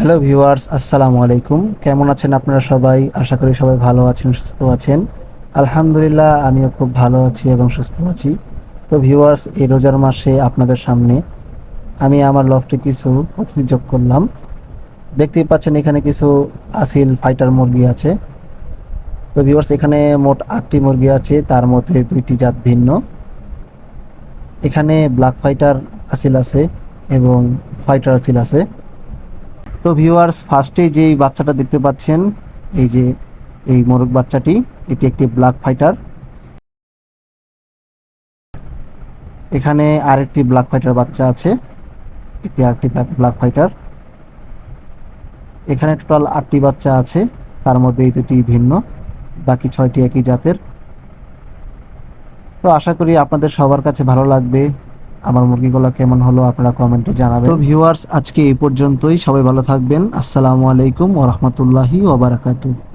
Hello viewers, আসসালামু আলাইকুম। কেমন আছেন আপনারা সবাই? আশা করি সবাই ভালো আছেন, সুস্থ আছেন। আলহামদুলিল্লাহ, আমিও খুব ভালো আছি এবং সুস্থ আছি। তো ভিউয়ার্স, এই রোজার মাসে আপনাদের সামনে আমি আমার লফটে কিছু অতিথি যোগ করলাম। দেখতেই পাচ্ছেন এখানে কিছু আসিল ফাইটার মুরগি আছে। তো ভিউয়ার্স, এখানে মোট 8টি মুরগি আছে, তার মধ্যে 2টি জাত ভিন্ন। এখানে ব্ল্যাক ফাইটার আসিল আছে এবং ফাইটার আসিল আছে। তো ভিউয়ার্স, ফার্স্টে যেই বাচ্চাটা দেখতে পাচ্ছেন, এই যে এই মোরগ বাচ্চাটি, এটি একটি ব্ল্যাক ফাইটার। এখানে আরেকটি ব্ল্যাক ফাইটার বাচ্চা আছে, এটি আরেকটি ব্ল্যাক ফাইটার। এখানে টোটাল 8টি বাচ্চা আছে, তার মধ্যে এই দুটি ভিন্ন, বাকি 6টি একই জাতের। তো আশা করি আপনাদের সবার কাছে ভালো লাগবে। আমার মুরগিগুলো কেমন হলো আপনারা কমেন্টে জানাবেন। তো ভিউয়ার্স, আজকে এই পর্যন্তই। সবাই ভালো থাকবেন। আসসালামু আলাইকুম ওয়া রাহমাতুল্লাহি ওয়া বারাকাতুহু।